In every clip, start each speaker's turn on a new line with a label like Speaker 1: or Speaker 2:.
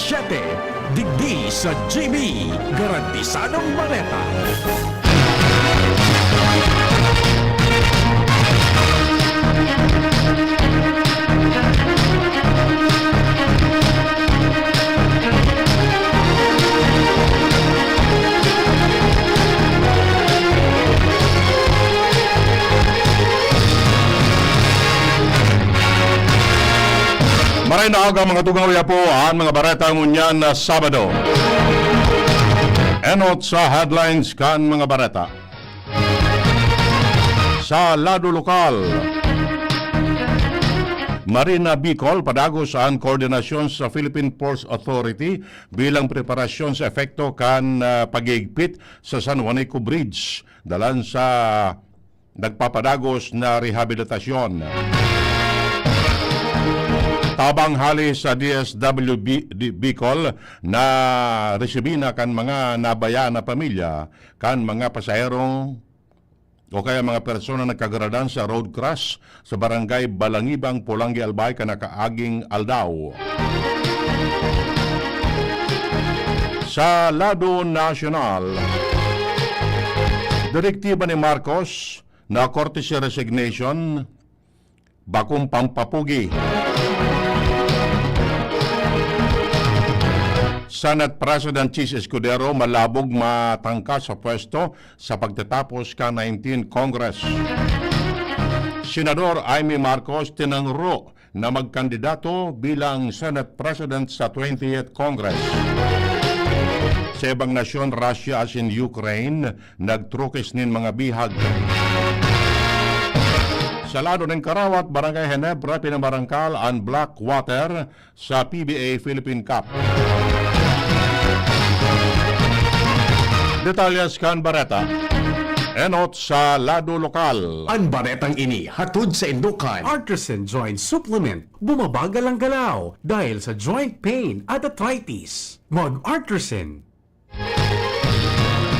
Speaker 1: digdi sa GB, garantisadong maleta.
Speaker 2: Maray na aga mga tugaw po ang mga bareta ngunyan na Sabado. Enot sa headlines kan mga bareta. Sa lado lokal, Marina Bicol padagos ang koordinasyon sa Philippine Ports Authority bilang preparasyon sa efekto kan pagigpit sa San Juanico Bridge dalan sa nagpapadagos na rehabilitasyon. Tabang hali sa DSWD Bicol na resibina kan mga nabaya na pamilya kan mga pasahero o kaya mga persona nagkagaradan sa road crash sa barangay Balangibang, Pulangi, Albay kanakaaging Aldao. Sa lado nasyonal, direktiba ni Marcos na courtesy resignation bakong pampapugi. Senate President Chis Escudero malabog matangka sa pwesto sa pagtatapos ka-19 Congress. Senador Amy Marcos tinangro na magkandidato bilang Senate President sa 20th Congress. Sa ibang nasyon, Russia as in Ukraine, nagtrukis nin mga bihag. Sa lado ng Karawat, Barangay Ginebra, pinamarangkal ang Blackwater sa PBA Philippine Cup. Detalyas kan bareta. Enot sa lado lokal.
Speaker 1: Ang baretang ini hatod sa Indukan. Artisan Joint Supplement. Bumabagal ang galaw dahil sa joint pain at arthritis. Mag-Artisan.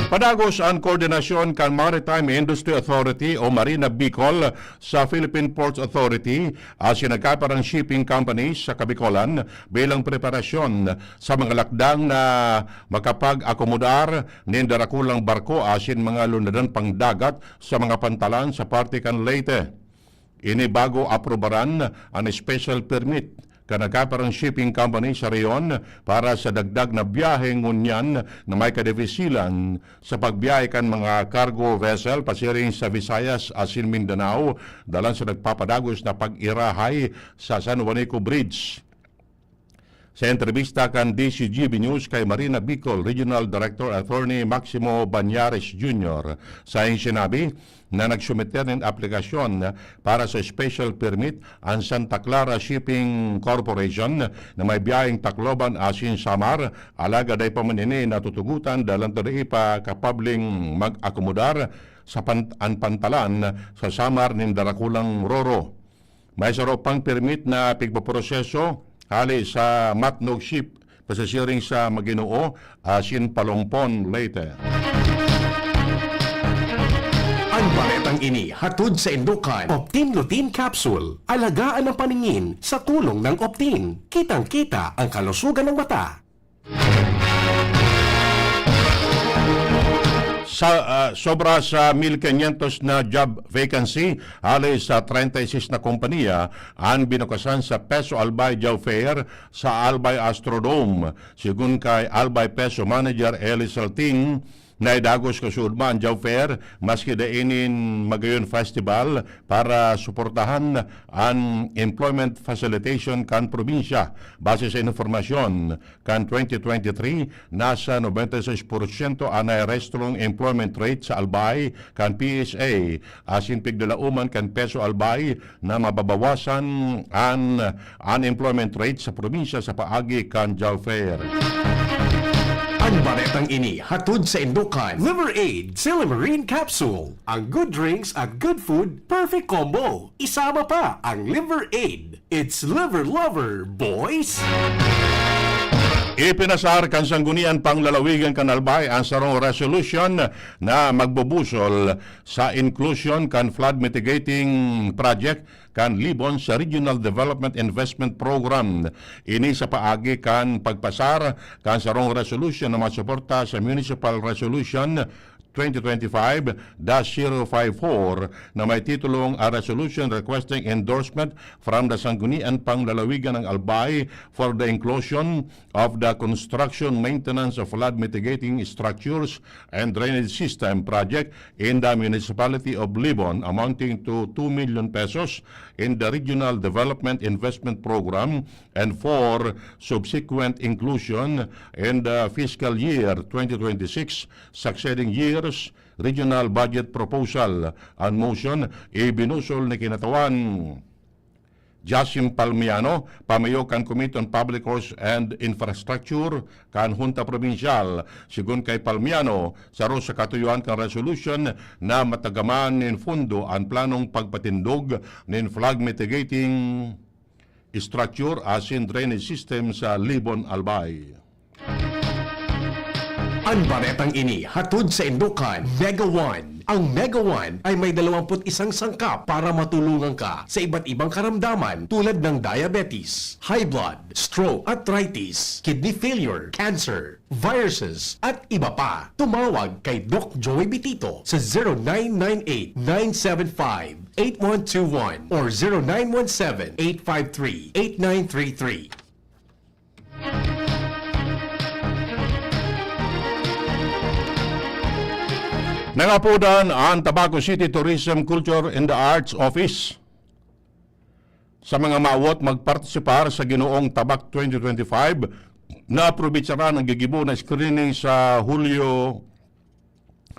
Speaker 2: Padagos ang koordinasyon kan Maritime Industry Authority o Marina Bicol sa Philippine Ports Authority as sinagkaparang shipping companies sa Kabicolan bilang preparasyon sa mga lakdang na makapag-akomodar ng darakulang barko asin mga lunadan pangdagat sa mga pantalan sa parte kan Leyte. Ini bago aprobaran ang special permit kanagaparang shipping company sa reyon para sa dagdag na biyahe ngunyan na may kadivisilan sa pagbiyahe kan mga cargo vessel pasiring sa Visayas asin Mindanao dalan sa nagpapadagos na pag-irahay sa San Juanico Bridge. Sa entrevista kan DCGB News kay Marina Bicol Regional Director Attorney Maximo Banyares Jr. sa sinabi na nagsumite ng aplikasyon para sa special permit ang Santa Clara Shipping Corporation na may biyaheng Tacloban asin Samar alaga day pamanini na tutugutan dalang tadai pa kapabling mag-akomodar sa pantalan sa Samar ng Darakulang Roro. May saro pang permit na pigpaproseso hali sa Matnog Ship, pasasiring sa Maginoo, asin Palongpon, Leyte.
Speaker 1: Ang baretang ini hatod sa Indukan. Optin Lutein Capsule. Alagaan ang paningin sa tulong ng Optin. Kitang-kita ang kalusugan ng mata.
Speaker 2: Sobra sa 1,500 na job vacancy hali sa 36 na kompanya ang binukasan sa Peso Albay Job Fair sa Albay Astrodome. Sigun kay Albay Peso Manager Eli Salting, na idagos kasudma ang job fair maski dainin magayon festival para suportahan ang employment facilitation kan probinsya. Base sa informasyon kan 2023 nasa 96% anay restrong employment rate sa Albay kan PSA asin pigdalauman kan Peso Albay na mababawasan ang unemployment rate sa probinsya sa paagi kan job fair.
Speaker 1: Ang baretang ini hatod sa Indukan. Liver Aid Silimarine Capsule. Ang good drinks at good food, perfect combo. Isama pa ang Liver Aid. It's liver lover, boys!
Speaker 2: Ipinasar kan sanggunian panglalawigan kan Albay ang sarong resolution na magbubusol sa inclusion kan flood mitigating project kan libon sa Regional Development Investment Program. Ini sa paagi kan pagpasar kan sarong resolution na masuporta sa Municipal Resolution 2025-054 na may titulong a resolution requesting endorsement from the Sangguniang Panglalawigan ng Albay for the inclusion of the construction, maintenance of flood mitigating structures and drainage system project in the municipality of Libon amounting to 2 million pesos in the Regional Development Investment Program and for subsequent inclusion in the fiscal year 2026 succeeding years regional budget proposal and motion ibinusol ni kinatawan Jasim Palmiano, pamayo kan Committee on Public Works and Infrastructure kan Junta Provincial. Sigun kay Palmiano, saro sa katuyuan kan resolution na matagaman nin fundo ang planong pagpatindog nin flood mitigating structure as in drainage system sa Libon, Albay.
Speaker 1: Ang baretang ini hatod sa Indokan Mega One. Ang Mega One ay may 21 sangkap para matulungan ka sa iba't ibang karamdaman tulad ng diabetes, high blood, stroke, arthritis, kidney failure, cancer, viruses, at iba pa. Tumawag kay Doc Joey Bitito sa 0998-975-8121 or 0917-853-8933.
Speaker 2: Nangapudan ang Tabaco City Tourism, Culture and the Arts Office sa mga maawat magpartisipar sa Ginoong Tabak 2025 na probitsaran ang gigibo na screening sa Hulyo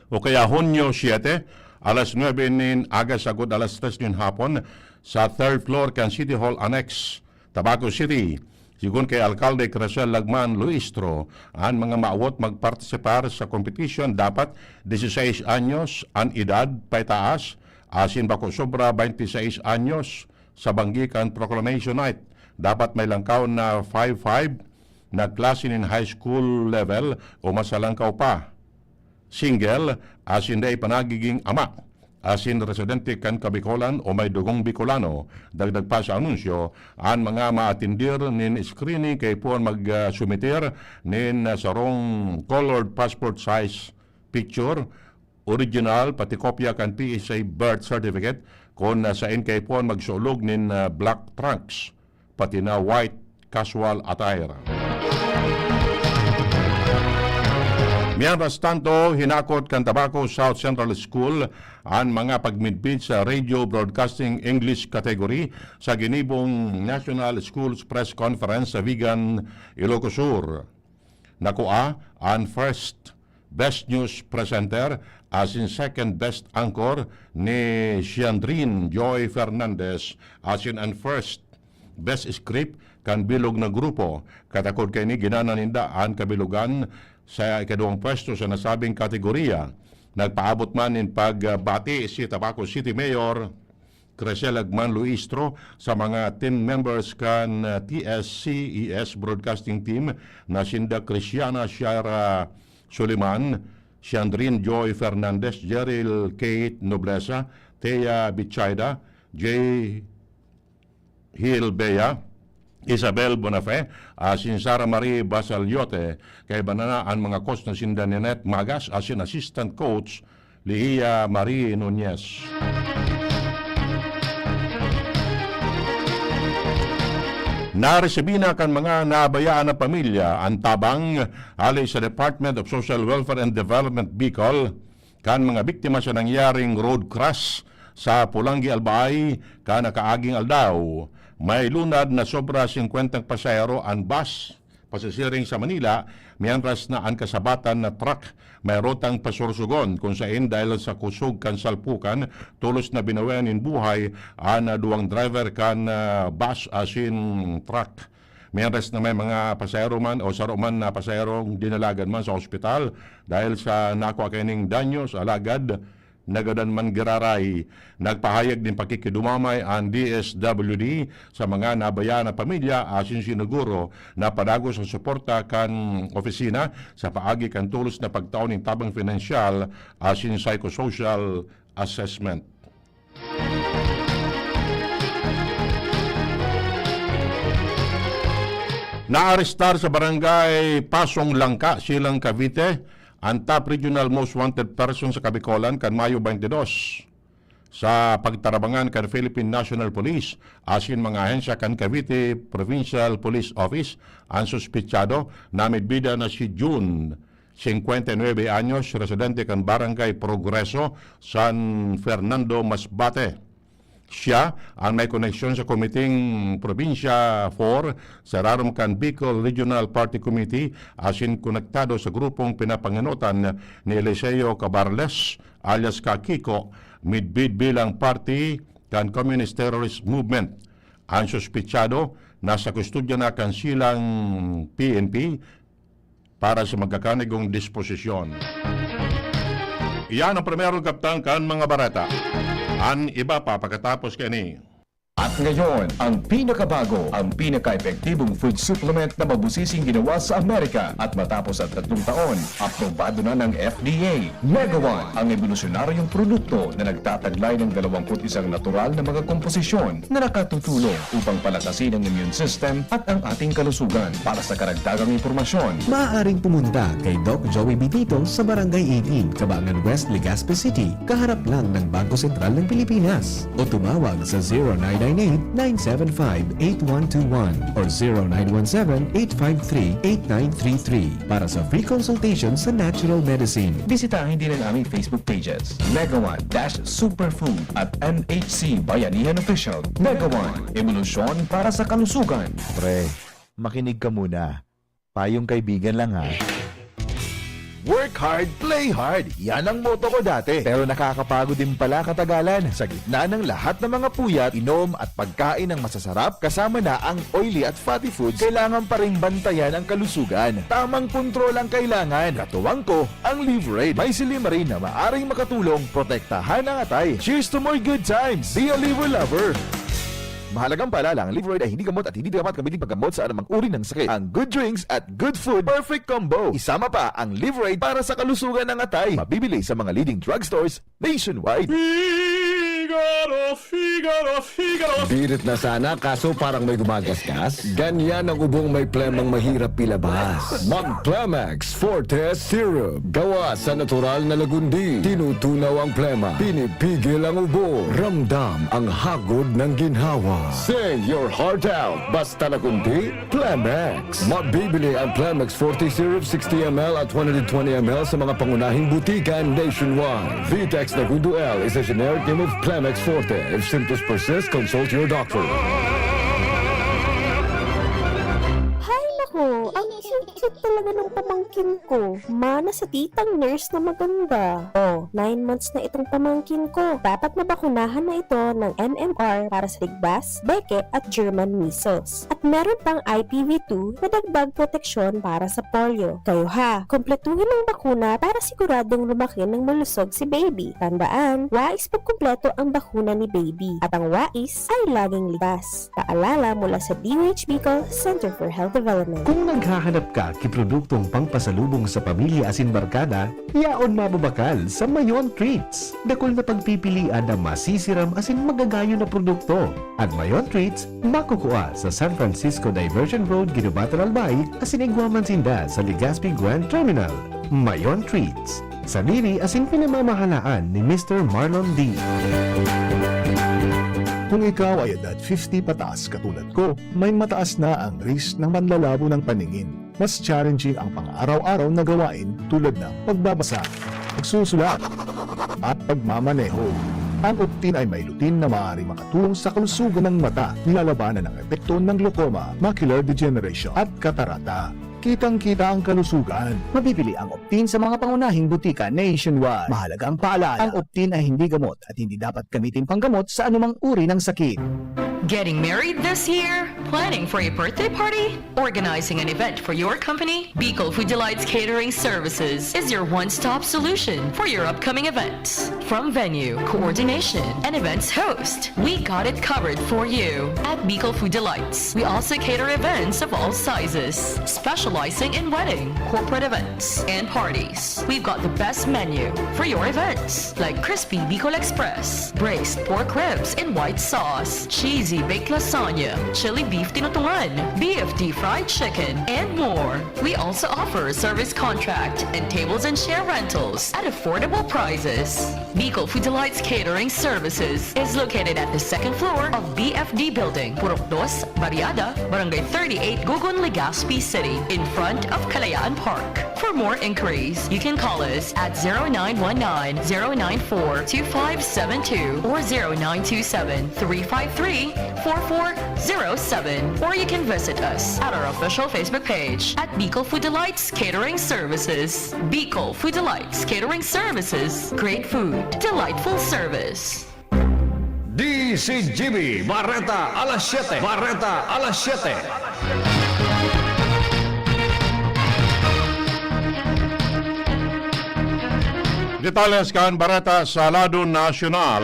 Speaker 2: o kaya Hunyo 7 alas 9 nin agas agod alas 3 nin hapon sa 3rd floor kan City Hall Annex, Tabaco City. Sigun kay Alcalde Crescel Lagman Luistro, ang mga maawat magpartisipar sa competition dapat 16 anyos ang edad paitaas, asin bako sobra 26 anyos sa Banggikan Proclamation Night. Dapat may langkaw na 5-5 na klase in high school level o masalangkaw pa. Single, asin day panagiging ama. Asin residente kan Kabicolan o may dugong Bicolano. Dagdag pa sa anunsyo, ang mga maatindir nin screening kay puan mag-sumiter nin sarong colored passport size picture, original, pati kopya kan PSA birth certificate, kung sa kay puan magsulog nin black trunks, pati na white casual attire. Mientras tanto, hinakot kan Tabaco South Central School ang mga pagmidbid sa Radio Broadcasting English category sa ginibong National Schools Press Conference sa Vigan, Ilocos Sur. Nakuha ang first Best News Presenter as in second Best Anchor ni Siandrin Joy Fernandez as in and first Best Script kan bilog na grupo. Katakod kay ni ginananinda ang kabilugan sa ikaduang pwesto sa nasabing kategorya. Nagpaabot man in pagbati si Tabaco City Mayor Crescel Lagman Luistro sa mga team members kan TSCES Broadcasting Team na sinda Cristiana Shara Suliman, Siandrin Joy Fernandez, Jeril Kate Noblesa, Thea Bichayda, J. Hill Bea, Isabel Bonafé, asin Sara Marie Basalyote, kay banana ang mga coach na sinda Ninette Magas, asin assistant coach Lihia Marie Nunez. Naresibina kan mga nabayaan na pamilya ang tabang alay sa Department of Social Welfare and Development Bicol kan mga biktima sa nangyaring road crash sa Pulangi Albay kan nakaaging aldaw. May lunad na sobra 50 pasahero ang bus pasasiring sa Manila, mientras na ang kasabatan na truck may rotang pasursugon kung saan dahil sa kusog kan salpukan, tulos na binawayan in buhay ang duwang driver kan bus asin truck. Mientras na may mga pasahero man o saruman na pasaherong dinalagan man sa ospital dahil sa nakuha kining danyos alagad nagadan man giraray. Nagpahayag din pakikidumamay ang DSWD sa mga nabayaan na pamilya asin sinuguro na padagos sa suporta kan opisina sa paagi kan tulos na pagtaon ng tabang finansyal asin psychosocial assessment. Naarestar sa barangay Pasong Langka, Silang Cavite, ang top regional most wanted person sa Kabicolan kan Mayo 22. Sa pagtarabangan kan Philippine National Police, asin mga ahensya kan Cavite Provincial Police Office, ang suspitsado na medbida na si June, 59 anyos, residente kan Barangay Progreso, San Fernando, Masbate. Siya ang may koneksyon sa Komiting Probinsya 4 sa Rarumcan Bicol Regional Party Committee asin konektado sa grupong pinapanganutan ni Eliseo Cabarles alias Kakiko midbid bilang party kan Communist Terrorist Movement. Ang suspitsado nasa kustudya na kan silang PNP para sa magkakanigong disposisyon. Iyan ang primerong kaptang kan mga barata. Ang iba pa pagkatapos kani.
Speaker 3: At ngayon, ang pinakabago, ang pinaka-epektibong food supplement na mabusising ginawa sa Amerika at matapos ang 3 taon, aprobado na ng FDA. Mega One, ang evolusyonaryong produkto na nagtataglay ng 21 natural na mga komposisyon na nakatutulong upang palakasin ang immune system at ang ating kalusugan. Para sa karagdagang impormasyon,
Speaker 4: Maaaring pumunta kay Doc Joey Bitito sa Barangay 18, Cabangan West, Legazpi City, kaharap lang ng Bangko Sentral ng Pilipinas. O tumawag sa 0998-975-8121 or 0917-853-8933 para sa free consultation sa natural medicine.
Speaker 3: bisitahin din ang aming Facebook pages, Mega One Superfood at MHC Bayanihan Official. Mega One, evolusyon para sa kalusugan.
Speaker 5: Pre, makinig ka muna. Payong kaibigan lang ha. Work hard, play hard. Yan ang motto ko dati. Pero nakakapagod din pala katagalan. Sa gitna ng lahat ng mga puyat, inom at pagkain ng masasarap, kasama na ang oily at fatty foods, kailangan pa rin bantayan ang kalusugan. Tamang kontrol ang kailangan. Katuwang ko, ang Liverade. May silimarin na maaring makatulong, protektahan ang atay. Cheers to more good times. Be a liver lover. Mahalagang paalala, ang Liverade ay hindi gamot at hindi dapat gamitin paggamot sa anumang uri ng sakit. Ang good drinks at good food, perfect combo. Isama pa ang Liverade para sa kalusugan ng atay. Mabibili sa mga leading drugstores nationwide.
Speaker 6: Birit na sana kaso parang may gumagasgas. Ganyan ang ubong may plemang mahirap ilabas. Mag-Plemex Forte Syrup. Gawa sa natural na lagundi. Tinutunaw ang plema. Pinipigil ang ubo. Ramdam ang hagod ng ginhawa. Sing your heart out. Basta na kundi, Plemex. Mabibili ang Plemex Forte Syrup 60ml at 120ml sa mga pangunahing butikan nationwide. Vitex Nagundo L is a generic name of Plemex Forte. If symptoms persist, consult your doctor.
Speaker 7: Hay nako, ang cute talaga ng pamangkin ko. Mana sa titang nurse na maganda. 9 months na itong pamangkin ko. Dapat mabakunahan na ito ng MMR para sa ligbas, beke at German measles. At meron pang IPV2 na dagdag proteksyon para sa polio. Kayo ha, kompletuhin ang bakuna para siguradong lumaki ng malusog si baby. Tandaan, wais pag kumpleto ang bakuna ni baby. At ang wais ay laging ligas. Paalala mula sa DOH Bicol Center for Health Development.
Speaker 4: Kung naghahanap ka kiproduktong pangpasalubong sa pamilya asin barkada, yaon mababakal sa Mayon Treats. Dakol na pagpipilian na masisiram asin magagayo na produkto. At Mayon Treats, makukuha sa San Francisco Diversion Road, Ginubatan Albay, asin Iguaman Sinda sa Legazpi Grand Terminal. Mayon Treats. Sarili asin pinamamahalaan ni Mr. Marlon D.
Speaker 8: Kung ikaw ay edad 50 pataas katulad ko, may mataas na ang risk ng panlalabo ng paningin. Mas challenging ang pang-araw-araw na gawain tulad ng pagbabasa, pagsusulat, at pagmamaneho. Ang Optin ay may lutin na maaaring makatulong sa kalusugan ng mata, nilalabanan ng epekto ng glaucoma, macular degeneration at katarata. Kitang-kita ang kalusugan.
Speaker 9: Mabibili ang Optin sa mga pangunahing butika nationwide. Mahalaga ang paalala, ang Optin ay hindi gamot at hindi dapat gamitin panggamot sa anumang uri ng sakit.
Speaker 10: Getting married this year? Planning for a birthday party? Organizing an event for your company? Bicol Food Delights Catering Services is your one-stop solution for your upcoming events. From venue, coordination, and events host, we got it covered for you. At Bicol Food Delights, we also cater events of all sizes. Special specializing in wedding, corporate events, and parties. We've got the best menu for your events, like crispy Bicol Express, braised pork ribs in white sauce, cheesy baked lasagna, chili beef tinutungan, BFD fried chicken, and more. We also offer a service contract and tables and chair rentals at affordable prices. Bicol Food Delights Catering Services is located at the second floor of BFD Building, Purok 2, Barriada, Barangay 38, Gugun, Legazpi City, in front of Kalayaan Park. For more inquiries, you can call us at 0919-094-2572 or 0927-353-4407, or you can visit us at our official Facebook page at Bicol Food Delights Catering Services. Bicol Food Delights Catering Services. Great food, delightful service.
Speaker 6: DCGB Barreta alas 7. Barreta alas 7.
Speaker 2: Detalles kan Barata sa Lado Nacional.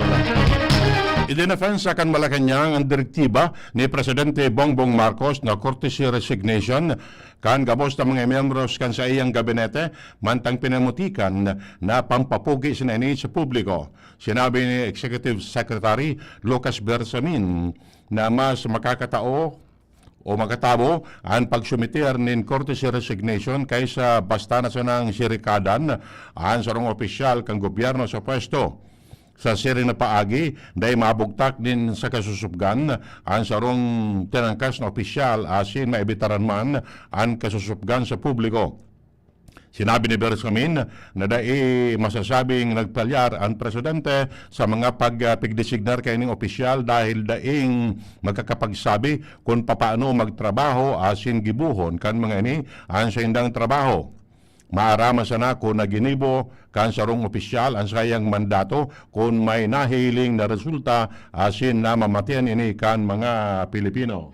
Speaker 2: Idinefensa kan Malacanang ang direktiba ni Presidente Bongbong Marcos na courtesy resignation kan gabos na mga miyembros kan sa iyang gabinete mantang pinamutikan na pampapugi sinani sa publiko. Sinabi ni Executive Secretary Lucas Bersamin na mas makakatao o makatabo ang pagsumitir nin courtesy resignation kaysa basta na sanang sirikadan ang sarong opisyal kang gobyerno sa pwesto. Sa siring na paagi, dahil mabugtak din sa kasusubgan ang sarong tinangkas na opisyal asin maibitaran man ang kasusubgan sa publiko. Sinabi ni Bersamin na dahil masasabing nagpalyar ang presidente sa mga pagdesignar kay ning opisyal dahil daing magkakapagsabi kung papaano magtrabaho asin gibuhon kan mga ini ang sa indang trabaho. Maarama sana kung naginibo kan sarong opisyal ang sayang mandato kung may nahiling na resulta asin na mamatian ini kan mga Pilipino.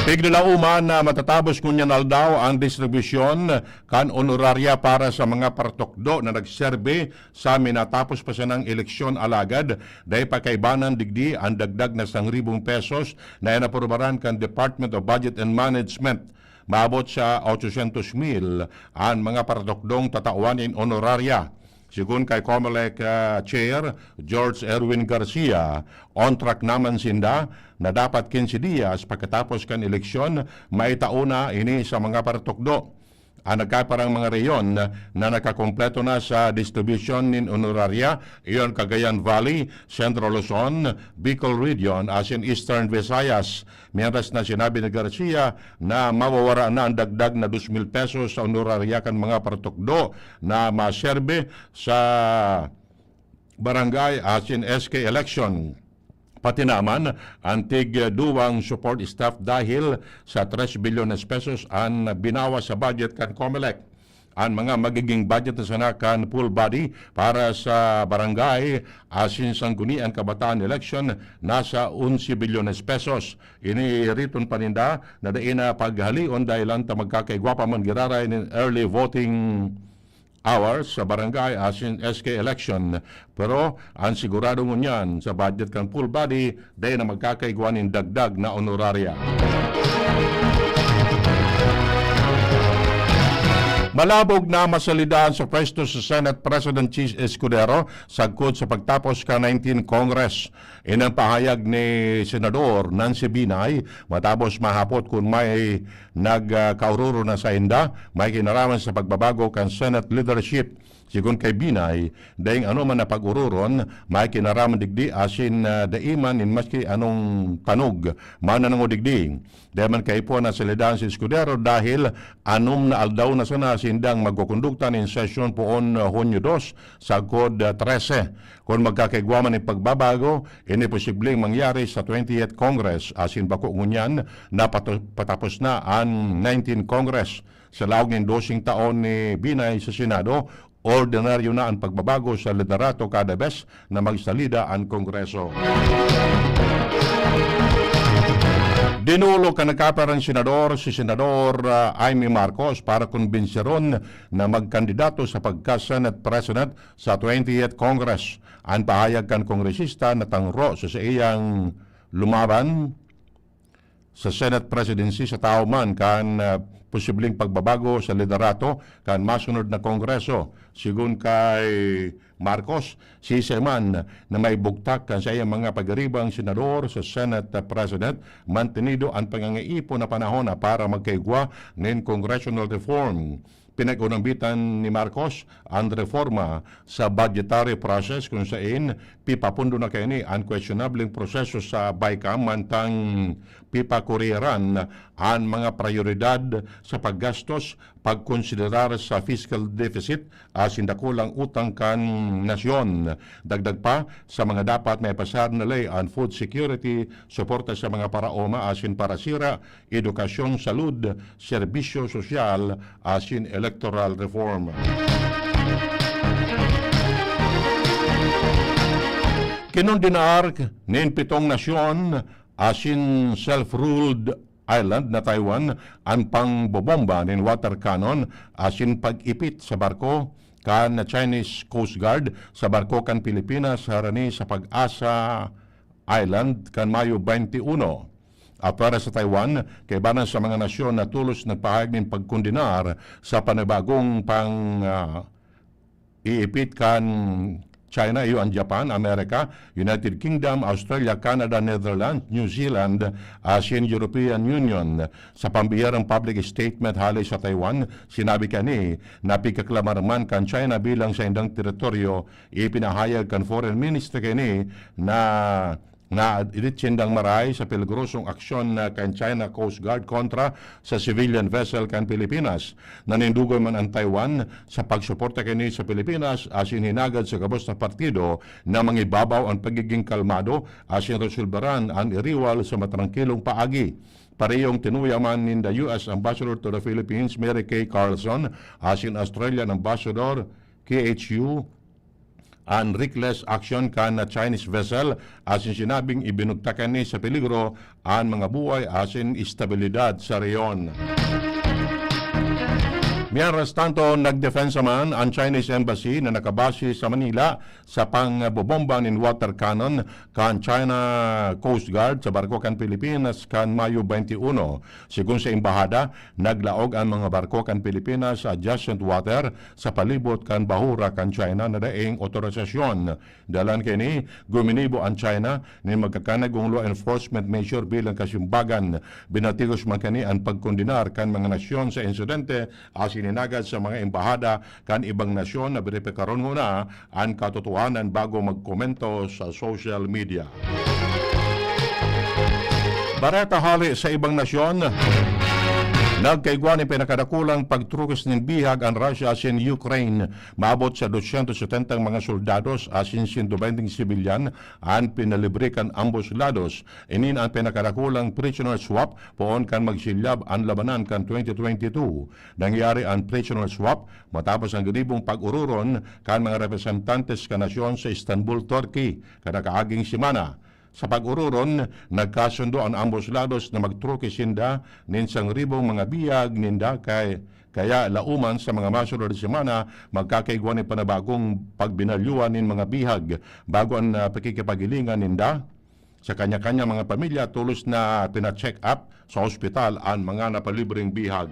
Speaker 2: Pigdalauman na matatapos kunyan aldaw ang distribusyon kan honoraria para sa mga partokdo na nagserbe sa minatapos pa siya ng eleksyon alagad dahil pakaibanan digdi ang dagdag na 100,000 pesos na inaprobaran kan Department of Budget and Management. Maabot sa 800,000 ang mga partokdong tatawan in honoraria. Sigun kay COMELEC Chair George Erwin Garcia, on track naman sinda na dapat 15 dias pagkatapos kan eleksyon maitauna ini sa mga partokdo. Ang nagkaparang mga reyon na nakakompleto na sa distribution nin honoraria, iyon Cagayan Valley, Central Luzon, Bicol Region, as in Eastern Visayas. Mientras na sinabi ni Garcia na mawawara na ang dagdag na 2,000 pesos sa honoraria kan mga partokdo na maserbe sa barangay as in SK election. Pati naman ang tig-duwang support staff dahil sa 3 billion pesos ang binawas sa budget kan COMELEC. Ang mga magiging budget na sana kan full body para sa barangay asin sanggunian kabataan election nasa 11 billion pesos. Ini riton paninda na dain na paghalion dahil lang ta magkakaigwapa man giraray ng early voting hours sa barangay asin SK election. Pero ang sigurado ngunyan sa budget kan full body dahil na magkakaigwan ng dagdag na honoraria. Malabog na masalidahan sa pwesto sa Senate President Chis Escudero sagkod sa pagtapos ka 19 Congress. Inang pahayag ni Senador Nancy Binay matapos mahapot kung may nagkaururo na sa inda, may kinaraman sa pagbabago kan Senate leadership. Sigun kay Binay, dahil ano man na pag-ururon, may kinaraman digdi asin daiman in maski anong tanog, mana nang digdi. Dahil man kay po na salidahan si Escudero dahil anom na aldaw na sana sindang magkukunduktan in session poon Hunyo 2 sa Code 13. Kung magkakaigwaman ng pagbabago, ini posibleng mangyari sa 20th Congress asin bako ngunyan na patapos na ang 19 Congress. Sa laog ng 12 taon ni Binay sa Senado, ordinaryo na ang pagbabago sa liderato kada bes na magsalida ang Kongreso. Dinulo ka nagkaparang senador si Senador Amy Marcos para kumbinsiron na magkandidato sa pagka-Senate President sa 20th Congress. Ang pahayag kan kongresista na tangro sa iyang lumaban sa Senate presidency sa tao man kan posibleng pagbabago sa liderato kan masunod na kongreso. Sigun kay Marcos, si man na may bugtak kan sa iyang mga pagaribang senador sa Senate President, mantenido ang pangangaipo na panahon na para magkaigwa ng congressional reform. Pinag-unambitan ni Marcos ang reforma sa budgetary process kung saan pipapundo na kayo ni unquestionabling proseso sa BICAM mantang pipakuriran ang mga prioridad sa paggastos, pagkonsiderar sa fiscal deficit as indakulang utang kan nasyon. Dagdag pa sa mga dapat may pasar na lay on food security, suporta sa mga paraoma asin parasira, edukasyon, salud, serbisyo sosyal asin electoral reform. Kinundinar nin 7 nasyon asin self-ruled island na Taiwan ang pangbobomba nin water cannon asin pag-ipit sa barko kan Chinese Coast Guard sa barko kan Pilipinas harani sa Pag-asa Island kan Mayo 21. Para sa Taiwan, kaibanan sa mga nasyon na tulos nagpahayag ng pagkundinar sa panibagong iipit kan China, iyo ang Japan, Amerika, United Kingdom, Australia, Canada, Netherlands, New Zealand, Asian European Union. Sa pambihirang public statement halay sa Taiwan, sinabi kani na pikaklamarman kan China bilang sa indang teritoryo, ipinahayag kan Foreign Minister kani na iditsindang maray sa peligrosong aksyon na kan China Coast Guard kontra sa civilian vessel kan Pilipinas. Nanindugoy man ang Taiwan sa pagsuporta kini sa Pilipinas asin hinagad sa kabos na partido na mangibabaw ang pagiging kalmado asin resolbaran ang iriwal sa matrangkilong paagi. Parehong tinuyaman ni the U.S. Ambassador to the Philippines, Mary Kay Carlson, asin Australian Ambassador KHU ang reckless action kan na Chinese vessel asin sinabing ibinugtakan ni sa peligro ang mga buhay asin istabilidad sa reyon. Mientras tanto, nagdefensa man ang Chinese Embassy na nakabase sa Manila sa pangbobomba ng water cannon kan China Coast Guard sa barko kan Pilipinas kan Mayo 21. Sigun sa embahada, naglaog ang mga barko kan Pilipinas sa adjacent water sa palibot kan bahura kan China na daing otorisasyon. Dalan kini, guminibo ang China ni magkakanagong law enforcement measure bilang kasimbagan. Binatigos man kani ang pagkondinar kan mga nasyon sa insidente asin ininagad sa mga embahada kan ibang nasyon na beripikaron muna ang katotohanan bago magkomento sa social media. Bareta hali sa ibang nasyon, nagkaigwa ni pinakadakulang pagtrukis ng bihag ang Russia asin Ukraine. Maabot sa 270 mga soldados asin 120 sibilyan ang pinalibre kan ambos lados. Inin ang pinakadakulang prisoner swap poon kan magsilyab ang labanan kan 2022. Nangyari ang prisoner swap matapos ang ganibong pag-ururon kan mga representantes kan nasyon sa Istanbul, Turkey kada kaaging simana. Sa pag-ururon, nagkasundo ang ambos lados na magtruki sinda nin 1,000 mga biyag ninda kaya lauman sa mga masunod na semana magkakaigwa ni panabagong pagbinalyuan nin mga bihag bago ang pakikipagilingan ninda sa kanya-kanya mga pamilya tulos na pina-check up sa ospital ang mga napalibreng bihag.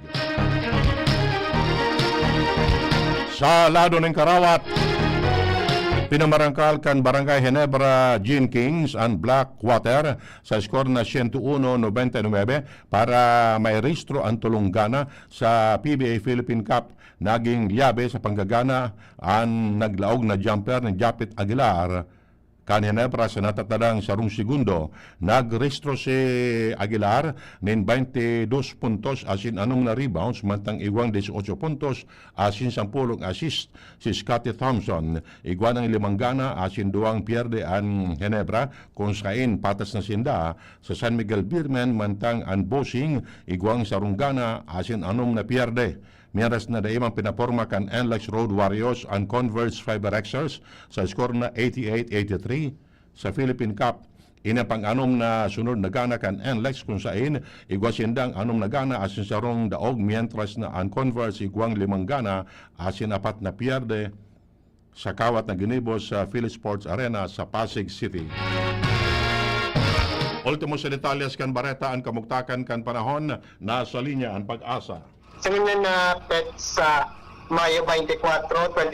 Speaker 2: Sa lado ng Karawat, pinamarangkal kan Barangay Ginebra Gene Kings ang Blackwater sa skor na 101-99 para may rehistro ang tulunggana sa PBA Philippine Cup. Naging liyabe sa panggagana ang naglaog na jumper ng Japit Aguilar kan Ginebra sa natatadang 2 segundo. Nagrehistro si Aguilar nin 22 puntos asin anong na rebounds mantang igwang 18 puntos asin 10 assist si Scottie Thompson. Igwang ng 5 gana asin 2 pierde ang Ginebra kung sain patas na sinda sa San Miguel Beerman mantang ang Bossing igwang 1 gana asin anong na pierde. Mientras na daimang pinaporma kan NLEX Road Warriors ang Converge Fiber Xers sa skor na 88-83 sa Philippine Cup. Ina pang-anom na sunod na gana kan NLEX kung saan igwasindang anom na gana asin sarong daog mientras na ang Converge igwang 5 gana asin 4 na pierde sa kawat na ginibos sa Philly Sports Arena sa Pasig City. Ultimo sa detalles kan Bareta ang kamugtakan kan panahon na sa linya ang pag-asa.
Speaker 11: Sa na pet sa Mayo 24,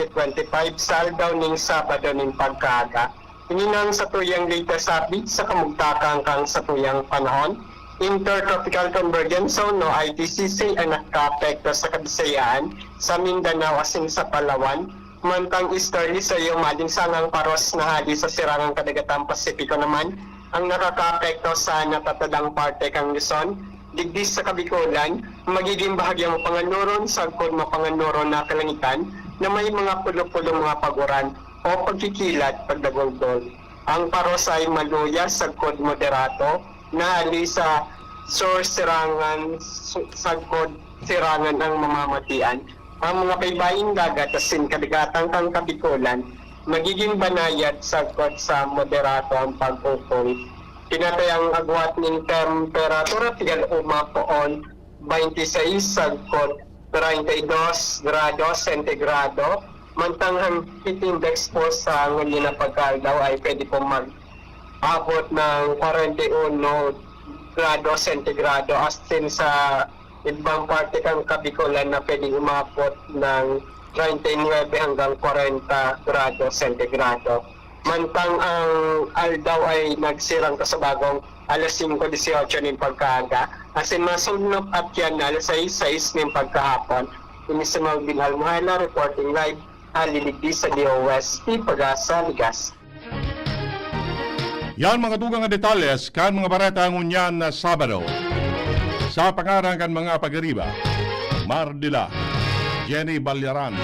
Speaker 11: 2025, saldaw ning Sabado ning pagkaaga. Ininang sa tuyang latest update sa kamugtakan kang sa tuyang panahon. Intertropical Convergence Zone no ITCC ang nakaka-apekto sa Kabisayaan, sa Mindanao asin sa Palawan. Mantang easterly sa iyong malinsangang paros na hali sa sirangang kadagatang Pasipiko naman ang nakaka-apekto sa natatadang parte kang Luzon. Digdis sa Kabikulan, magiging bahagyang mapanganuron sa agkod mapanganuron na kalangitan na may mga pulo-pulong mga paguran o pagkikilat pagdagolgol. Ang paros ay maluya sa agkod moderato na hali sa sirangan sagkod sirangan ang mamamatian. Ang mga baybaying dagat asin kadagatang kang Kabikulan magiging banayad sagkod sa moderato ang pag-ukol. Tinatayang agwat ng temperatura tigal umapoon 26 sagkod 32 grado sentigrado. Mantanghang heat index po sa ngayon na pagkaldaw ay pwede po abot ng 41 grado sentigrado asin sa ibang parte kang Kabikulan na pwedeng umabot ng 39 hanggang 40 grado sentigrado. Mantang ang aldaw ay nagsirang sa bagong alas 5:18 ng pagkaaga asin masunod at yan na alas 6:06 ng pagkahapon. Ini sa mga Binhalmuhala reporting live haliligdi sa DOST Pag-asa Ligas.
Speaker 2: Yan mga dugang nga detalles kan mga Bareta ang unyan na Sabado. Sa pangarang kan mga pagariba, Mardila, Jenny Balyaran,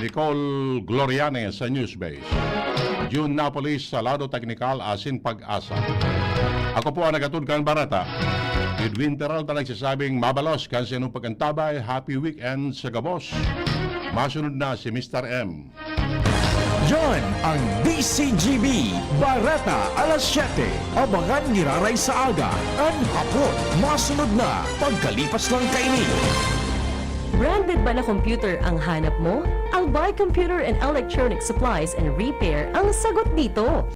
Speaker 2: Nicole Gloriane sa Newsbase, June Napolis sa Lado Technical asin Pag-asa. Ako po ang nagatud kan Bareta. Edwin Teral na nagsasabing mabalos kan sinong pagkantabay, happy weekend sa Gabos. Masunod na si Mr. M.
Speaker 1: Yan ang DCGB Barata alas 7. Abangan niraray sa aga. Ang hapon, masunod na pagkalipas ng kainin.
Speaker 10: Branded ba na computer ang hanap mo? Albay Computer and Electronic Supplies and Repair ang sagot dito.